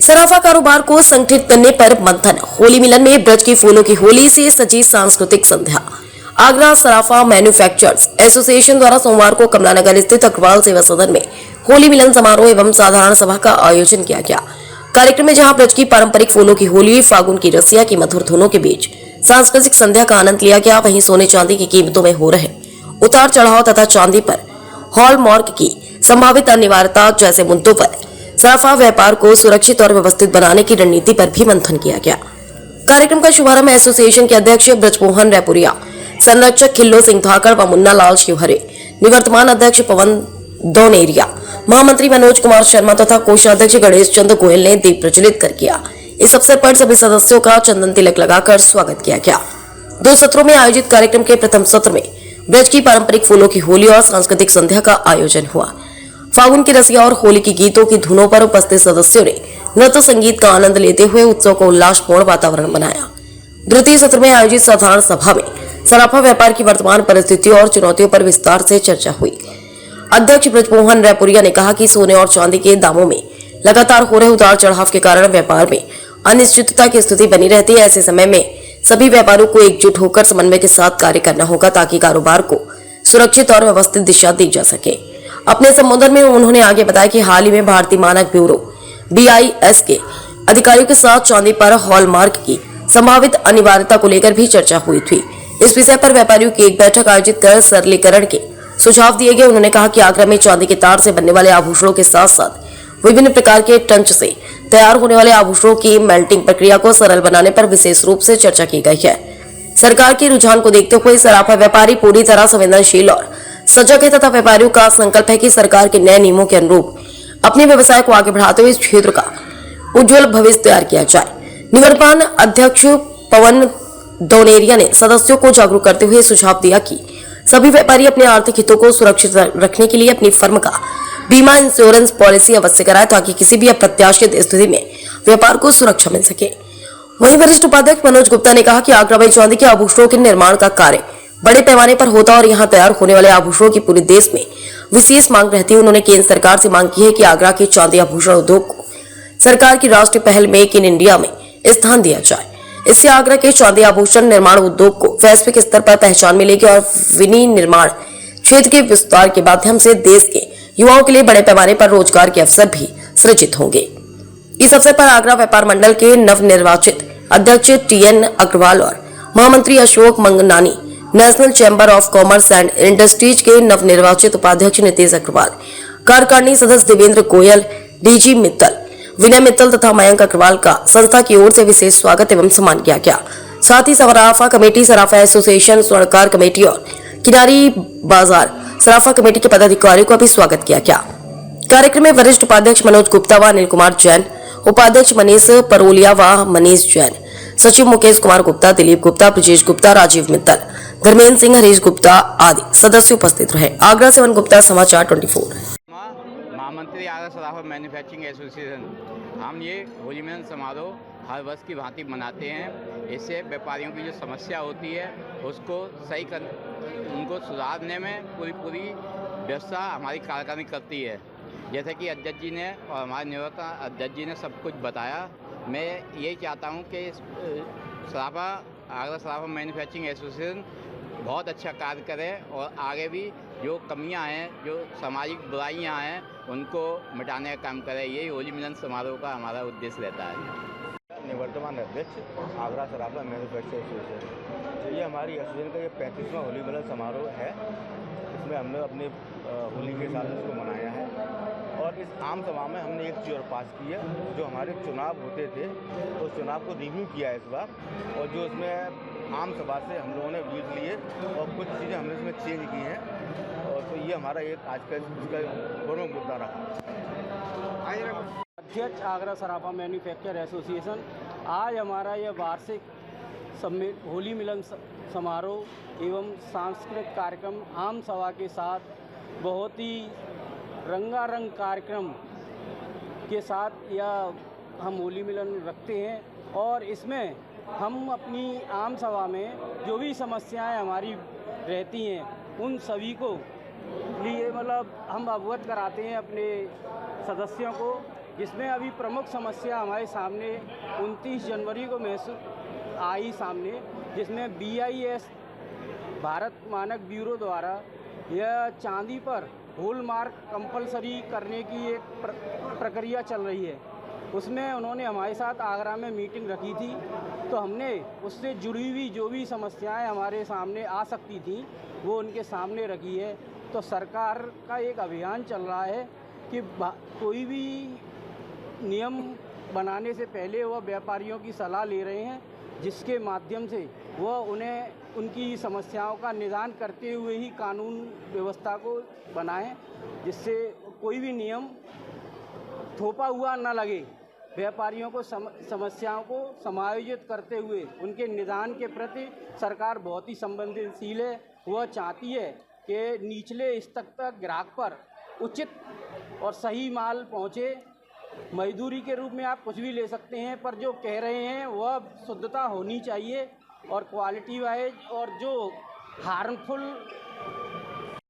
सराफा कारोबार को संगठित करने पर मंथन। होली मिलन में ब्रज की फूलों की होली से सजी सांस्कृतिक संध्या। आगरा सराफा मैन्युफैक्चरर्स एसोसिएशन द्वारा सोमवार को कमलानगर स्थित अग्रवाल सेवा सदन में होली मिलन समारोह एवं साधारण सभा का आयोजन किया गया। कार्यक्रम में जहां ब्रज की पारंपरिक फूलों की होली, फागुन की रसिया की मधुर धुनों के बीच सांस्कृतिक संध्या का आनंद लिया गया, वहीं सोने चांदी की कीमतों में हो रहे उतार चढ़ाव तथा चांदी पर हॉलमार्क की संभावित अनिवार्यता जैसे मुद्दों पर सराफा व्यापार को सुरक्षित और व्यवस्थित बनाने की रणनीति पर भी मंथन किया गया। कार्यक्रम का शुभारंभ एसोसिएशन के अध्यक्ष ब्रजमोहन रैपुरिया, संरक्षक खिल्लो सिंह धाकड़ व मुन्ना लाल शिवहरे, निवर्तमान अध्यक्ष पवन दोनेरिया, महामंत्री मनोज कुमार शर्मा तथा कोषाध्यक्ष गणेश चंद्र गोयल ने दीप प्रज्वलित कर किया। इस अवसर पर सभी सदस्यों का चंदन तिलक लगाकर स्वागत किया गया। 2 सत्रों में आयोजित कार्यक्रम के प्रथम सत्र में ब्रज की पारंपरिक फूलों की होली और सांस्कृतिक संध्या का आयोजन हुआ। फागुन की रसिया और होली की गीतों की धुनों पर उपस्थित सदस्यों ने नृत्य संगीत का आनंद लेते हुए उत्सव को उल्लासपूर्ण वातावरण बनाया। द्वितीय सत्र में आयोजित साधारण सभा में सराफा व्यापार की वर्तमान परिस्थितियों और चुनौतियों पर विस्तार से चर्चा हुई। अध्यक्ष ब्रजमोहन रैपुरिया ने कहा कि सोने और चांदी के दामों में लगातार हो रहे उतार चढ़ाव के कारण व्यापार में अनिश्चितता की स्थिति बनी रहती है। ऐसे समय में सभी व्यापारियों को एकजुट होकर समन्वय के साथ कार्य करना होगा ताकि कारोबार को सुरक्षित और व्यवस्थित दिशा दी जा सके। अपने संबोधन में उन्होंने आगे बताया कि हाल ही में भारतीय मानक ब्यूरो BIS के अधिकारियों के साथ चांदी पर हॉलमार्क की संभावित अनिवार्यता को लेकर भी चर्चा हुई थी। इस विषय पर व्यापारियों की एक बैठक आयोजित कर सरलीकरण के सुझाव दिए गए। उन्होंने कहा कि आगरा में चांदी के तार से बनने वाले आभूषणों के साथ साथ विभिन्न प्रकार के टंच से तैयार होने वाले आभूषणों की मेल्टिंग प्रक्रिया को सरल बनाने पर विशेष रूप से चर्चा की गई है। सरकार के रुझान को देखते हुए सराफा व्यापारी पूरी तरह संवेदनशील और सजग है तथा व्यापारियों का संकल्प है कि सरकार के नए नियमों के अनुरूप अपने व्यवसाय को आगे बढ़ाते हुए इस क्षेत्र का उज्जवल भविष्य तैयार किया जाए। निवर्तमान अध्यक्ष पवन दोनेरिया ने सदस्यों को जागरूक करते हुए सुझाव दिया कि सभी व्यापारी अपने आर्थिक हितों को सुरक्षित रखने के लिए अपनी फर्म का बीमा इंश्योरेंस पॉलिसी अवश्य कराए ताकि किसी भी अप्रत्याशित स्थिति में व्यापार को सुरक्षा मिल सके। वहीं वरिष्ठ उपाध्यक्ष मनोज गुप्ता ने कहा कि आगरा में चांदी के आभूषणों के निर्माण का कार्य बड़े पैमाने पर होता और यहां तैयार होने वाले आभूषणों की पूरे देश में विशेष मांग रहती है। उन्होंने केंद्र सरकार से मांग की है कि आगरा के चांदी आभूषण उद्योग को सरकार की राष्ट्रीय पहल मेक इन इंडिया में स्थान दिया जाए। इससे आगरा के चांदी आभूषण निर्माण उद्योग को वैश्विक स्तर पर पहचान मिलेगी और विनिर्माण क्षेत्र के विस्तार के माध्यम से देश के युवाओं के लिए बड़े पैमाने पर रोजगार के अवसर भी सृजित होंगे। इस अवसर पर आगरा व्यापार मंडल के नवनिर्वाचित अध्यक्ष TN अग्रवाल और महामंत्री Ashok Mangnani, national chamber of commerce and industries के नवनिर्वाचित उपाध्यक्ष नीतीश अग्रवाल, कार्यकारिणी सदस्य देवेंद्र गोयल, DG मित्तल, विनय मित्तल तथा मयंक अग्रवाल का संस्था की ओर से विशेष स्वागत एवं सम्मान किया गया। साथ ही सराफा कमेटी, सराफा एसोसिएशन, स्वर्णकार कमेटी और किनारी बाजार सराफा कमेटी के पदाधिकारियों का भी स्वागत किया गया। कार्यक्रम में वरिष्ठ उपाध्यक्ष मनोज गुप्ता व अनिल कुमार जैन, उपाध्यक्ष मनीष परोलिया व मनीष जैन, सचिव मुकेश कुमार गुप्ता, दिलीप गुप्ता, ब्रजेश गुप्ता, राजीव मित्तल, धर्मेंद्र सिंह, हरीश गुप्ता आदि सदस्य उपस्थित रहे। आगरा से वन गुप्ता, समाचार 24। महामंत्री आगरा सराफा मैन्युफैक्चरिंग एसोसिएशन, हम ये होली मिलन समारोह हर वर्ष की भांति मनाते हैं। इससे व्यापारियों की जो समस्या होती है उसको सही कर उनको सुधारने में पूरी व्यवस्था हमारी कार्यकारिणी करती है। जैसे कि अध्यक्ष जी ने और हमारे निवर्तमान अध्यक्ष जी ने सब कुछ बताया। मैं यही चाहता हूँ कि आगरा सराफा मैन्युफैक्चरिंग एसोसिएशन बहुत अच्छा कार्य करे और आगे भी जो कमियां हैं, जो सामाजिक बुराइयां हैं, उनको मिटाने का काम करे। यही होली मिलन समारोह का हमारा उद्देश्य रहता है। निवर्तमान अध्यक्ष आगरा सराफा मैन्युफैक्चरिंग एसोसिएशन, ये हमारी एसोसिएशन का ये 35वां होली मिलन समारोह है। इसमें हमने अपने होली के साथ इसको मनाया है और इस आम सभा में हमने एक चीज़ और पास की है। जो हमारे चुनाव होते थे तो उस चुनाव को रिव्यू किया है इस बार, और जो इसमें आम सभा से हम लोगों ने व्यूज लिए और कुछ चीज़ें हमने इसमें चेंज की हैं। और तो ये हमारा एक आज का इसका प्रमुख मुद्दा रहा। अध्यक्ष आगरा सराफा मैन्युफैक्चर एसोसिएशन, आज हमारा यह वार्षिक होली मिलन समारोह एवं सांस्कृतिक कार्यक्रम आम सभा के साथ बहुत ही रंगारंग कार्यक्रम के साथ यह हम होली मिलन रखते हैं। और इसमें हम अपनी आम सभा में जो भी समस्याएं हमारी रहती हैं उन सभी को लिए हम अवगत कराते हैं अपने सदस्यों को जिसमें अभी प्रमुख समस्या हमारे सामने 29 जनवरी को महसूस आई सामने, जिसमें BIS भारत मानक ब्यूरो द्वारा यह चांदी पर हॉलमार्क कंपलसरी करने की एक प्रक्रिया चल रही है। उसमें उन्होंने हमारे साथ आगरा में मीटिंग रखी थी, तो हमने उससे जुड़ी हुई जो भी समस्याएं हमारे सामने आ सकती थी वो उनके सामने रखी है। तो सरकार का एक अभियान चल रहा है कि कोई भी नियम बनाने से पहले वह व्यापारियों की सलाह ले रहे हैं, जिसके माध्यम से वह उन्हें उनकी समस्याओं का निदान करते हुए ही कानून व्यवस्था को बनाएं, जिससे कोई भी नियम थोपा हुआ न लगे। व्यापारियों को समस्याओं को समायोजित करते हुए उनके निदान के प्रति सरकार बहुत ही संवेदनशील है। वह चाहती है कि निचले स्तर तक ग्राहक पर उचित और सही माल पहुँचे। मजदूरी के रूप में आप कुछ भी ले सकते हैं, पर जो कह रहे हैं वह शुद्धता होनी चाहिए और क्वालिटी वाइज, और जो हार्मफुल